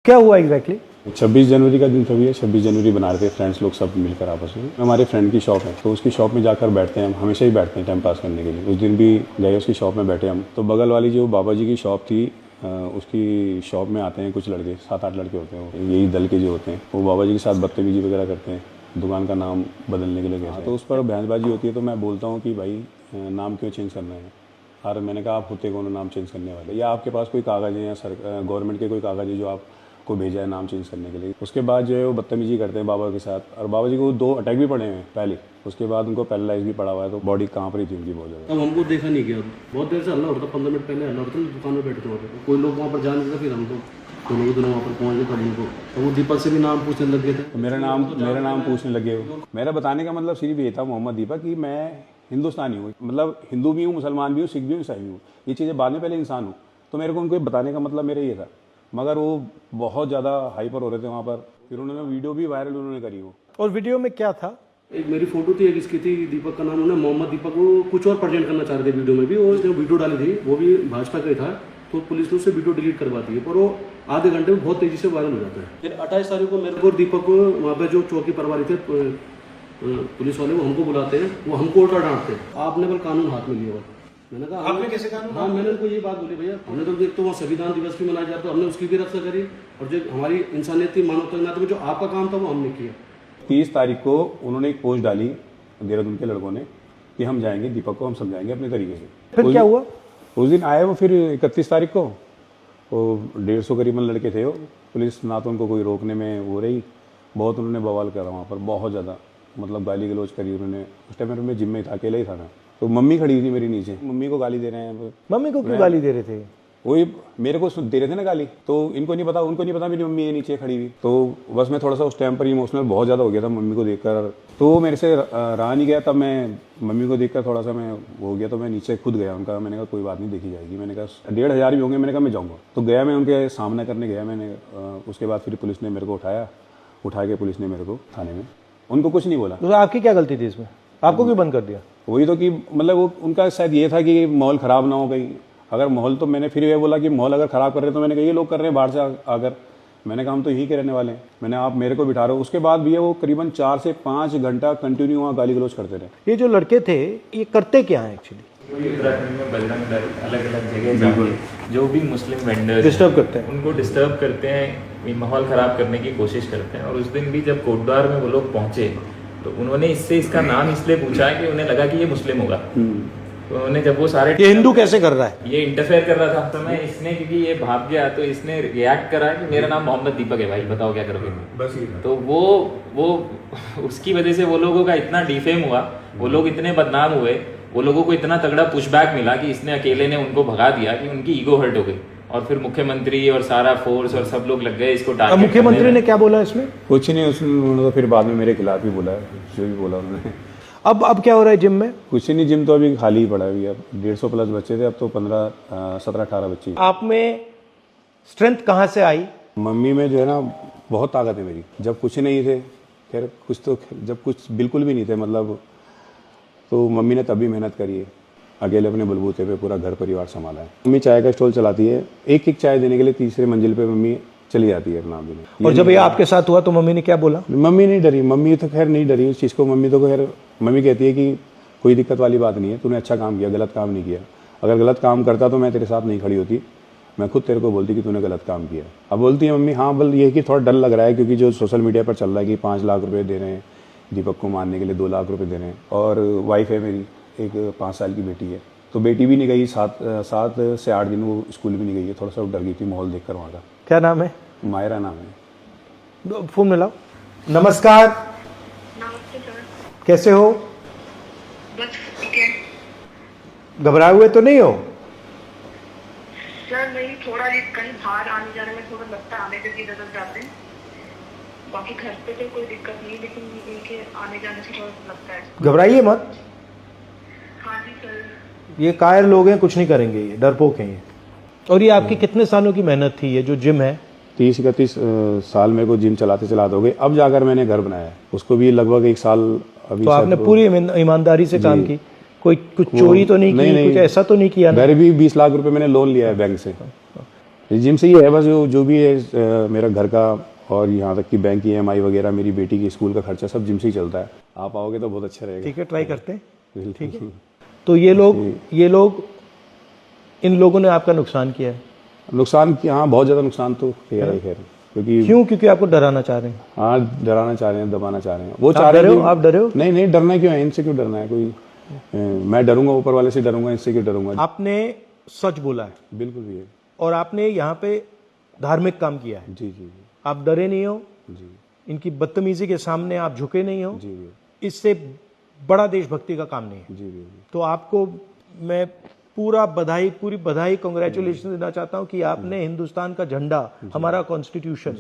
क्या हुआ एग्जैक्टली? 26 जनवरी का दिन था भैया। 26 जनवरी बना रहे थे फ्रेंड्स लोग सब मिलकर आपस में। हमारे फ्रेंड की शॉप है तो उसकी शॉप में जाकर बैठते हैं हम, हमेशा ही बैठते हैं टाइम पास करने के लिए। उस दिन भी गए उसकी शॉप में बैठे हम, तो बगल वाली जो बाबा जी की शॉप थी उसकी शॉप में आते हैं कुछ लड़के, 7-8 लड़के होते हैं, वो यही दल के जो होते हैं, वो बाबा जी के साथ बदतमीजी वगैरह करते हैं, दुकान का नाम बदलने के लिए कहते हैं। तो उस पर बहसबाजी होती है तो मैं बोलता हूँ कि भाई नाम क्यों चेंज करना है। और मैंने कहा आप होते कौन नाम चेंज करने वाले, या आपके पास कोई कागज़ है या गवर्नमेंट के कोई कागज़ है जो आपको भेजा है नाम चेंज करने के लिए। उसके बाद जो है वो बदतमीजी करते हैं बाबा के साथ, और बाबा जी को 2 अटैक भी पड़े हैं पहले, उसके बाद उनको पैरालाइज भी पड़ा हुआ है, तो बॉडी कांप रही थी उनकी बहुत ज़्यादा। अब हमको देखा नहीं गया, बहुत देर से हल्ला होता, 15 मिनट पहले हल्ला होता, दुकान में बैठे थे वहाँ पे, कोई लोग वहाँ पर जा नहीं था। फिर हम लोग दोनों वहाँ पर पहुँच गए तब उनको, तो वो दीपक से भी नाम पूछने लग गए थे। तो मेरा नाम पूछने लगे हो। मेरा बताने का मतलब सिर्फ ये था मोहम्मद दीपक कि मैं हिंदुस्तानी हूँ, मतलब हिंदू भी हूँ, मुसलमान भी हूँ, सिख भी हूँ, ईसाई भी हूँ, ये चीज़ें बाद में, पहले इंसान हूँ। तो मेरे को उनको बताने का मतलब मेरा ये था, मगर वो बहुत ज़्यादा हाइपर हो रहे थे वहाँ पर। फिर उन्होंने वीडियो भी वायरल उन्होंने करी वो। और वीडियो में क्या था? एक मेरी फोटो थी, एक इसकी थी, दीपक का नाम, उन्होंने मोहम्मद दीपक को कुछ और प्रेजेंट करना चाह रहे थे वीडियो में भी, और उसने वीडियो डाली थी वो भी भाजपा का ही था, तो पुलिस ने उससे वीडियो डिलीट करवा दी है, पर वो आधे घंटे में बहुत तेजी से वायरल हो जाता है। फिर 28 तारीख को मेरे को और दीपक को वहाँ पे जो चौकी प्रभारी थे पुलिस वाले, वो हमको बुलाते हैं, वो हमको उल्टा डांटते हैं, आपने बल कानून हाथ में लिया हुआ। मैंने कहा आपने कैसे कानून? हाँ, मैंने उनको ये बात बोली, भैया हमने तो देख तो वहाँ संविधान दिवस भी मनाया जाता, तो हमने उसकी भी रक्षा करी, और जो हमारी इंसानियत की मानवता के नाते में जो आपका काम था वो हमने किया। 30 तारीख को उन्होंने एक पोस्ट डाली देहरादून के लड़कों ने कि हम जाएंगे, दीपक को हम समझाएंगे अपने तरीके से। फिर क्या हुआ? उस दिन आए वो, फिर 31 तारीख को वो 150 करीबन लड़के थे वो, पुलिस ना तो उनको कोई रोकने में वो रही, बहुत उन्होंने बवाल करा वहाँ पर, बहुत ज़्यादा, मतलब गाली गलौज करी उन्होंने। उस टाइम मैं जिम में था, अकेला ही था मैं, तो मम्मी खड़ी थी मेरी नीचे, मम्मी को गाली दे रहे हैं। मम्मी को क्यों गाली दे रहे थे? वही मेरे को दे रहे थे ना गाली, तो इनको नहीं पता, उनको नहीं पता मेरी मम्मी है नीचे खड़ी हुई। तो बस मैं थोड़ा सा उस टाइम पर इमोशनल बहुत ज़्यादा हो गया था मम्मी को देखकर, तो वो मेरे से रहा नहीं गया। तब मैं मम्मी को देखकर थोड़ा सा मैं हो गया, तो मैं नीचे खुद गया उनका, मैंने कहा कोई बात नहीं, देखी जाएगी। मैंने कहा 1500 भी होंगे, मैंने कहा मैं जाऊँगा। तो गया मैं उनके सामना करने गया मैंने, उसके बाद फिर पुलिस ने मेरे को उठा के पुलिस ने मेरे को थाने में, उनको कुछ नहीं बोला। तो आपकी क्या गलती थी इसमें? आपको क्यों बंद कर दिया? वही तो कि मतलब वो उनका शायद ये था कि माहौल ख़राब ना हो कहीं, अगर माहौल, तो मैंने फिर ये बोला कि माहौल अगर ख़राब कर रहे हैं तो मैंने कहा ये लोग कर रहे हैं बाहर से आकर, मैंने कहा हम तो यही के रहने वाले हैं, मैंने आप मेरे को बिठा रहे हो। उसके बाद भी वो करीबन 4 से 5 घंटा कंटिन्यू वहाँ गाली गलौज करते रहे। ये जो लड़के थे ये करते क्या है एक्चुअली? उत्तराखंड में बजरंग दल अलग अलग जगह जाके जो भी मुस्लिम वेंडर्स डिस्टर्ब करते हैं, उनको डिस्टर्ब करते हैं, माहौल ख़राब करने की कोशिश करते हैं। और उस दिन भी जब कोटद्वार में वो लोग पहुंचे तो उन्होंने इसका नाम इसलिए पूछा कि उन्हें लगा कि ये मुस्लिम होगा। तो उन्होंने जब वो सारे, ये हिंदू कैसे कर रहा है, ये इंटरफेयर कर रहा था, तो मैं इसने, क्योंकि ये भाग गया तो इसने रिएक्ट करा कि मेरा नाम मोहम्मद दीपक है भाई, बताओ क्या करोगे। बस तो वो उसकी वजह से वो लोगों का इतना डिफेम हुआ, वो लोग इतने बदनाम हुए, वो लोगों को इतना तगड़ा पुशबैक मिला कि इसने अकेले ने उनको भगा दिया कि उनकी ईगो हर्ट हो गई। और फिर मुख्यमंत्री और सारा फोर्स और सब लोग लग गए इसको टारगेट। मुख्यमंत्री ने क्या बोला इसमें? कुछ नहीं, उन्होंने तो फिर बाद में मेरे खिलाफ ही बोला, जो भी बोला उन्होंने। अब क्या हो रहा है जिम में? कुछ नहीं, जिम तो अभी खाली ही पड़ा है। अब 150 प्लस बच्चे थे, अब तो 17-18 बच्चे। आप में स्ट्रेंथ कहाँ से आई? मम्मी में जो है ना बहुत ताकत है मेरी। जब कुछ नहीं थे, खैर कुछ तो, जब कुछ बिल्कुल भी नहीं थे मतलब, तो मम्मी ने तभी मेहनत करी है, अकेले अपने बलबूते पे पूरा घर परिवार संभाला है। मम्मी चाय का स्टॉल चलाती है, एक चाय देने के लिए 3री मंजिल पे मम्मी चली जाती है नाम भी। और जब ये आपके साथ हुआ तो मम्मी ने क्या बोला? मम्मी नहीं डरी, मम्मी तो खैर नहीं डरी उस चीज़ को। मम्मी तो खैर, मम्मी कहती है कि कोई दिक्कत वाली बात नहीं है, तूने अच्छा काम किया, गलत काम नहीं किया। अगर गलत काम करता तो मैं तेरे साथ नहीं खड़ी होती, मैं खुद तेरे को बोलती कि तूने गलत काम किया। अब बोलती है मम्मी हाँ, बल ये कि थोड़ा डर लग रहा है, क्योंकि जो सोशल मीडिया पर चल रहा है कि 5 लाख रुपये दे रहे हैं दीपक को मारने के लिए, 2 लाख रुपये दे रहे हैं। और वाइफ है मेरी, एक 5 साल की बेटी है, तो बेटी भी नहीं गई, 7 से 8 दिन वो स्कूल भी नहीं गई है। थोड़ा सा डर गई थी माहौल देखकर वहाँ का। क्या नाम है? मायरा नाम है। फोन मिलाओ। नमस्कार। नमस्ते सर। कैसे हो? बस ठीक है। घबराए हुए तो नहीं हो? सर नहीं, थोड़ा कहीं बाहर आने जाने में थोड़ा लगता है, आने जगह इधर जाते हैं, बाकी घर पे तो कोई दिक्कत नहीं, लेकिन इनके आने जाने से थोड़ा लगता है। घबराइए मत। हाँ जी सर। ये कायर लोग हैं, कुछ नहीं करेंगे, ये डरपोक हैं ये। और ये आपकी कितने सालों की मेहनत थी ये जो जिम है? 30-31 साल मेरे को जिम चलाते हो गए, अब जाकर मैंने घर बनाया है, उसको भी लगभग 1 साल अभी। तो आपने पूरी ईमानदारी से काम की, कुछ चोरी तो नहीं की, कुछ ऐसा तो नहीं किया ना? घर भी 20 लाख रुपए मैंने लोन लिया है बैंक से। जिम से ये है बस जो भी है मेरा घर का और यहाँ तक कि बैंक की EMI वगैरह, मेरी बेटी की स्कूल का खर्चा सब जिम से ही चलता है। आप आओगे तो बहुत अच्छा रहेगा। ठीक है, ट्राई करते हैं। ठीक है। तो ये लोग इन लोगों ने आपका नुकसान किया है? नुकसान की, हाँ बहुत ज़्यादा नुकसान तो खैर है, क्योंकि क्योंकि आपको डराना चाह रहे हैं? हाँ, डराना चाह रहे हैं, दबाना चाह रहे हैं। वो चाह आप रहे डरे हैं हो? आप डरे हो? नहीं नहीं, डरना क्यों है, इनसे क्यों डरना है कोई। मैं डरूंगा ऊपर वाले से डरूंगा, इससे क्यों डरूंगा। आपने सच बोला है बिल्कुल भी है। और आपने यहाँ पे धार्मिक काम किया है। जी जी जी आप डरे नहीं हो, जी इनकी बदतमीजी के सामने आप झुके नहीं हो। जी जी इससे बड़ा देशभक्ति का काम नहीं है। जी जी तो आपको मैं पूरी बधाई कांग्रेचुलेशन देना चाहता हूं कि आपने हिंदुस्तान का झंडा, हमारा कॉन्स्टिट्यूशन,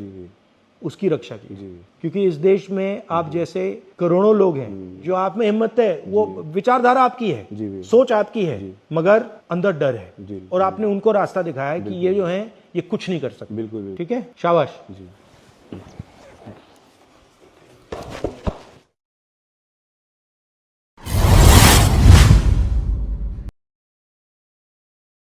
उसकी रक्षा की। क्योंकि इस देश में आप जैसे करोड़ों लोग हैं, जो आप में हिम्मत है, वो विचारधारा आपकी है, सोच आपकी है, मगर अंदर डर है। और आपने उनको रास्ता दिखाया है कि ये जो है ये कुछ नहीं कर सकते। बिल्कुल। ठीक है, शाबाश।